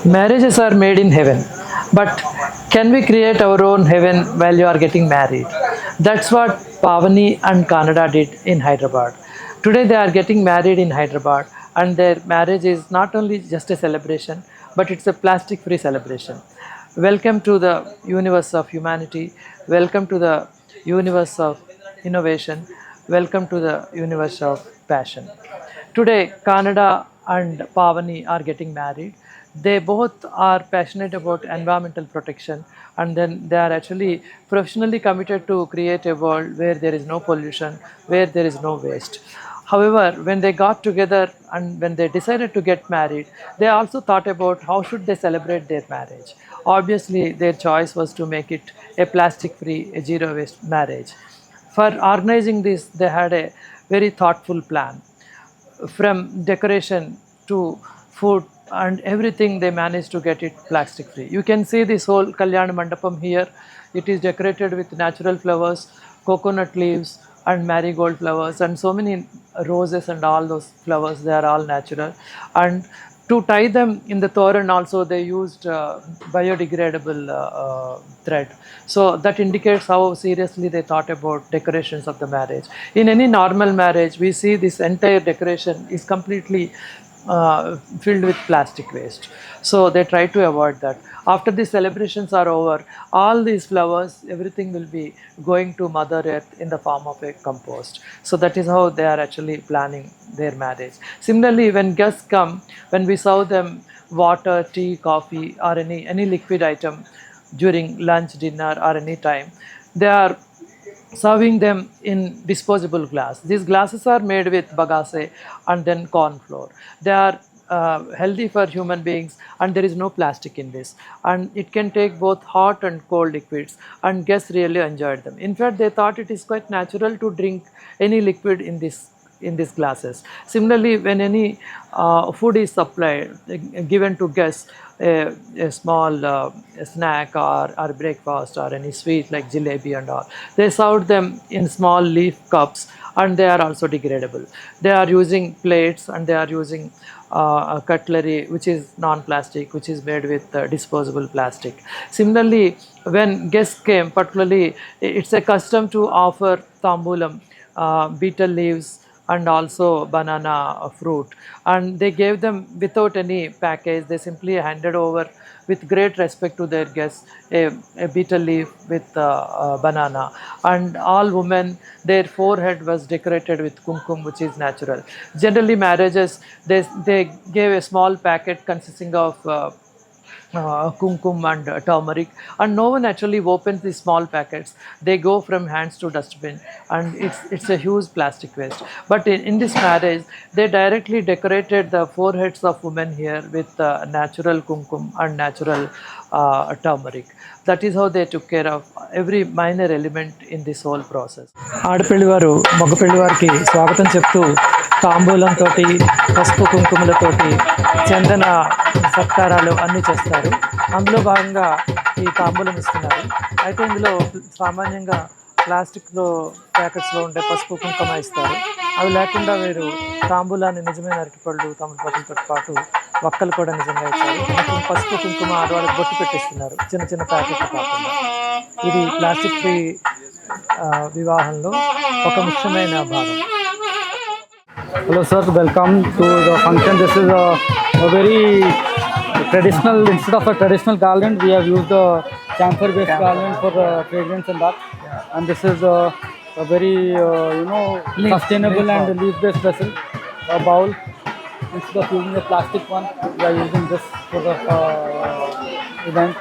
Marriages are made in heaven, but can we create our own heaven while you are getting married? That's what Pavani and Kannada did in Hyderabad. Today they are getting married in Hyderabad, and their marriage is not only just a celebration, but it's a plastic free celebration. Welcome to the universe of humanity. Welcome to the universe of innovation. Welcome to the universe of passion. Today, Kannada and Pavani are getting married. They both are passionate about environmental protection, and then they are actually professionally committed to create a world where there is no pollution, where there is no waste. However, when they got together and when they decided to get married, they also thought about how should they celebrate their marriage. Obviously, their choice was to make it a plastic-free, a zero-waste marriage. For organizing this, they had a very thoughtful plan. From decoration to food and everything, they managed to get it plastic free. You can see this whole Kalyan Mandapam here. It is decorated with natural flowers, coconut leaves and marigold flowers, and so many roses, and all those flowers, they are all natural. And to tie them in the toran also, they used biodegradable thread. So that indicates how seriously they thought about decorations of the marriage. In any normal marriage, we see this entire decoration is completely filled with plastic waste. So they try to avoid that. After the celebrations are over, all these flowers, everything will be going to Mother Earth in the form of a compost. So that is how they are actually planning their marriage. Similarly, when guests come, when we serve them water, tea, coffee, or any liquid item during lunch, dinner, or any time, they are serving them in disposable glass. These glasses are made with bagasse and then corn flour. They are healthy for human beings, and there is no plastic in this. And it can take both hot and cold liquids, and guests really enjoyed them. In fact, they thought it is quite natural to drink any liquid in these glasses. Similarly, when any food is supplied, given to guests, a small snack or breakfast or any sweet like jalebi and all, they served them in small leaf cups, and they are also degradable. They are using plates, and they are using cutlery which is non-plastic, which is made with disposable plastic. Similarly, when guests came, particularly it's a custom to offer tambulam, betel leaves, and also banana fruit, and they gave them without any package. They simply handed over with great respect to their guests a betel leaf with banana. And all women, their forehead was decorated with kumkum, which is natural. Generally marriages, they gave a small packet consisting of kumkum and turmeric, and no one actually opens these small packets. They go from hands to dustbin, and it's a huge plastic waste. But in this marriage, they directly decorated the foreheads of women here with natural kumkum and natural turmeric. That is how they took care of every minor element in this whole process. ఆడపిల్లి వారు మగపిల్లి వారికి స్వాగతం చెప్తూ తాంబూలంతో, పసుపు కుంకుమలతోటి, చందన సత్కారాలు అన్నీ చేస్తారు. అందులో భాగంగా ఈ తాంబూలం ఇస్తున్నారు. అయితే ఇందులో సామాన్యంగా ప్లాస్టిక్లో ప్యాకెట్స్లో ఉండే పసుపు కుంకుమ ఇస్తారు. అవి లేకుండా వీరు తాంబూలాన్ని నిజమైన అరటిపళ్ళు, తమలపాకులతో పాటు వక్కలు కూడా నిజంగా ఇచ్చారు. పసుపు కుంకుమ ఆడవాళ్ళకి బొట్టు పెట్టిస్తున్నారు, చిన్న చిన్న ప్యాకెట్లు కాకుండా. ఇది ప్లాస్టిక్ ఫ్రీ వివాహంలో ఒక ముఖ్యమైన భాగం. Hello sir, welcome to the function. This is a very traditional, instead of a traditional garland, we have used a camphor based garland for fragrance and that. And this is a very sustainable and leaf based vessel, a bowl. Instead of using a plastic one, we are using this for the event.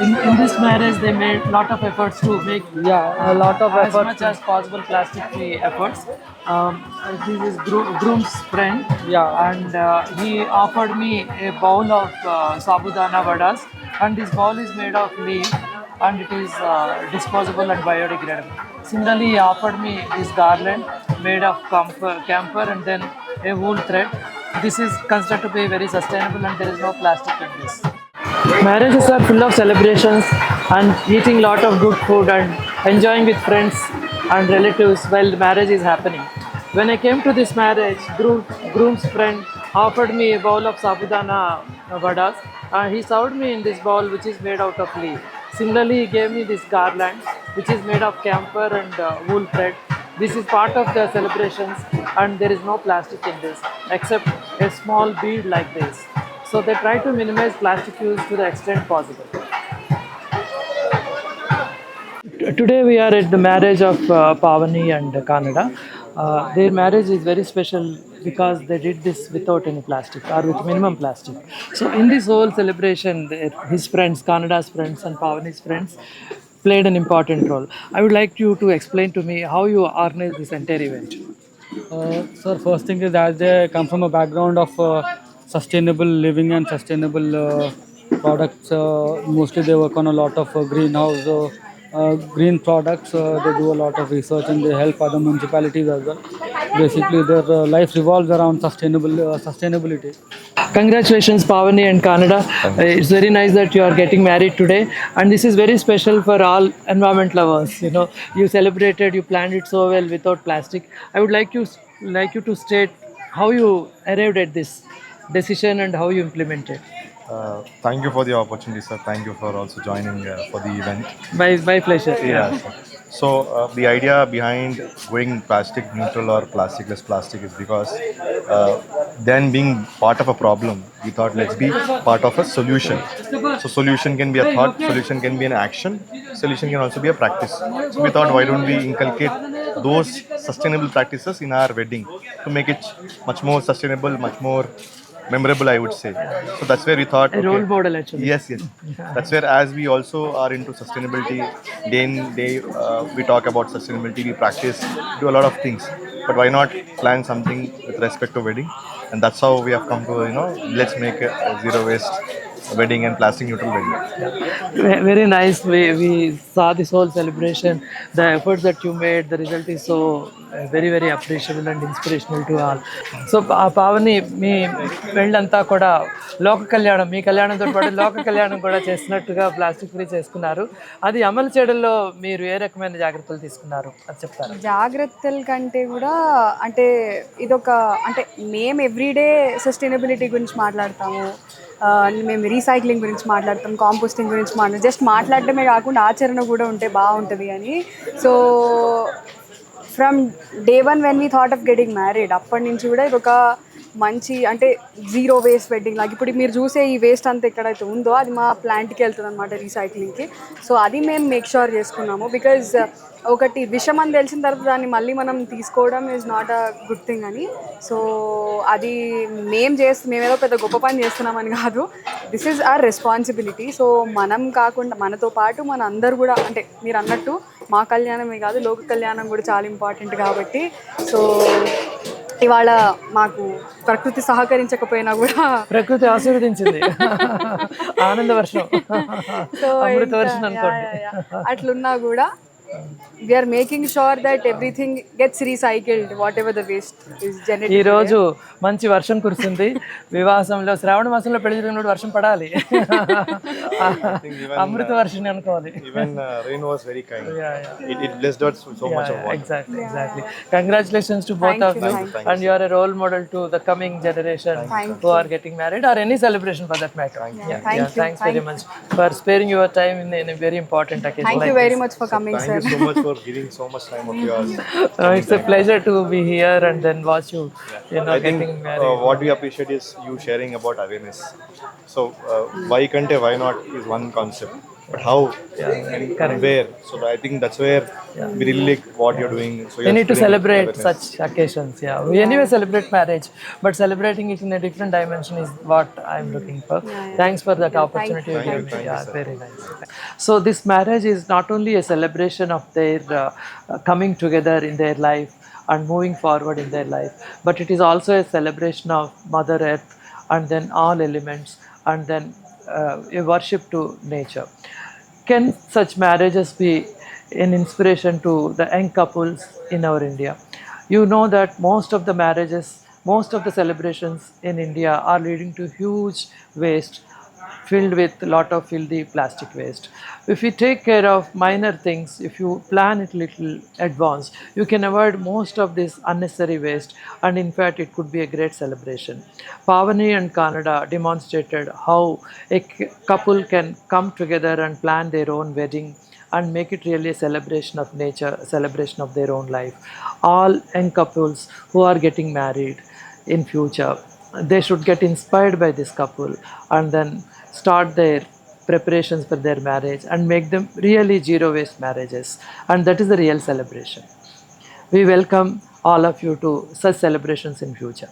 In this marriage, they made a lot of efforts to make a lot of as much as possible plastic-free efforts. This is groom's friend, and he offered me a bowl of sabudana vadas, and this bowl is made of leaf, and it is disposable and biodegradable. Similarly, he offered me this garland made of camphor and then a wool thread. This is considered to be very sustainable, and there is no plastic in this. Marriages are full of celebrations and eating lot of good food and enjoying with friends and relatives while the marriage is happening. When I came to this marriage, groom's friend offered me a bowl of sabudana vadas. He served me in this bowl which is made out of leaf. Similarly, he gave me this garland which is made of camphor and wool thread. This is part of the celebrations, and there is no plastic in this except a small bead like this. So they try to minimize plastic use to the extent possible. Today we are at the marriage of Pavani and Kannada. Their marriage is very special because they did this without any plastic or with minimum plastic. So in this whole celebration, his friends, Kannada's friends and Pavani's friends played an important role. I would like you to explain to me how you organize this entire event. Sir, first thing is as they come from a background of sustainable living and sustainable products, mostly they work on a lot of green products. They do a lot of research and they help other municipalities as well. Basically, their life revolves around sustainability. Congratulations, Pavani and Kannada. It's very nice that you are getting married today, and this is very special for all environment lovers. You know, you celebrated, you planned it so well without plastic. I would like you to state how you arrived at this decision and how you implemented. Thank you for the opportunity, sir. Thank you for also joining for the event. By pleasure. Yeah. Sir. So the idea behind going plastic neutral or plasticless plastic is because then being part of a problem, we thought let's be part of a solution. So solution can be a thought, solution can be an action, solution can also be a practice. So we thought why don't we inculcate those sustainable practices in our wedding to make it much more sustainable, much more memorable, I would say. So that's where we thought A role model actually. yes. That's where, as we also are into sustainability, day in day we talk about sustainability, we practice, do a lot of things. But why not plan something with respect to wedding? And that's how we have come to let's make a zero waste wedding and plastic neutral wedding. Very nice. We saw this whole celebration. The efforts that you made, the result is so very appreciable and inspirational to all. So Pavani మీ పెళ్ళంతా కూడా లోక కళ్యాణం, మీ కళ్యాణంతో పాటు లోక కళ్యాణం కూడా చేస్తున్నట్టుగా plastic free చేసుకున్నారు. అది అమలు చేయడంలో మీరు ఏ రకమైన జాగ్రత్తలు తీసుకున్నారు అది చెప్తారు. జాగ్రత్తల కంటే కూడా అంటే ఇదొక అంటే మేము ఎవ్రీడే సస్టైనబిలిటీ గురించి మాట్లాడతాము, మేము రీసైక్లింగ్ గురించి మాట్లాడతాం, కాంపోస్టింగ్ గురించి మాట్లాడతాం. జస్ట్ మాట్లాడటమే కాకుండా ఆచరణ కూడా ఉంటే బాగుంటుంది అని. So from day one when we thought of getting married, అప్పటి నుంచి కూడా ఇది ఒక మంచి అంటే జీరో వేస్ట్ వెడ్డింగ్ లాగా. ఇప్పుడు మీరు చూసే ఈ వేస్ట్ అంతా ఎక్కడైతే ఉందో అది మా ప్లాంట్కి వెళ్తుంది అనమాట, రీసైక్లింగ్కి. సో అది మేము మేక్ షూర్ చేసుకున్నాము. బికాజ్ ఒకటి విషయం అని తెలిసిన తర్వాత దాన్ని మళ్ళీ మనం తీసుకోవడం is not a good thing అని. సో అది మేమేదో పెద్ద గొప్ప పని చేస్తున్నామని కాదు, this is our responsibility. So మనం కాకుండా మనతో పాటు మన అందరు కూడా అంటే మీరు అన్నట్టు మా కళ్యాణమే కాదు లోక కళ్యాణం కూడా చాలా ఇంపార్టెంట్ కాబట్టి. సో ఇవాళ మాకు ప్రకృతి సహకరించకపోయినా కూడా ప్రకృతి ఆశీర్వదించింది. ఆనంద వర్షం, సో అమృత వర్షం అనుకోండి. అట్లున్నా కూడా we are making sure that everything gets recycled, whatever the waste is generated. ఈ రోజు మంచి వర్షం కురిసింది. వివాహంలో శ్రావణ మాసంలో పెళ్లి జరిగినప్పుడు వర్షం పడాలి. అమృత వర్షం అనుకోవాలి. Even rain was very kind. It blessed us with so much of water. Exactly. Congratulations to both of you, and you are a role model to the coming generation who are getting married or any celebration for that matter. Thanks very much for sparing your time in a very important occasion. Thank you very much for coming, sir. Thank you so much for giving so much time of yours. It's a pleasure to be here and then watch you I think getting married. what we appreciate is you sharing about awareness. So why kante, why not is one concept, but how and where. So I think that's where we really like what you're doing. So We need to spreading celebrate awareness. such occasions. We anyway celebrate marriage, but celebrating it in a different dimension is what I'm looking for. Thanks for that opportunity you gave me. Very nice. So this marriage is not only a celebration of their coming together in their life and moving forward in their life, but it is also a celebration of Mother Earth and then all elements and then a worship to nature. Can such marriages be an inspiration to the young couples in our India? You know that most of the marriages, most of the celebrations in India are leading to huge waste filled with lot of filthy plastic waste. If you take care of minor things, if you plan it little advance, you can avoid most of this unnecessary waste, and in fact it could be a great celebration. Pavani and Canada demonstrated how a couple can come together and plan their own wedding and make it really a celebration of nature, a celebration of their own life. All young couples who are getting married in future, they should get inspired by this couple and then start their preparations for their marriage and make them really zero waste marriages, and that is the real celebration. We welcome all of you to such celebrations in future.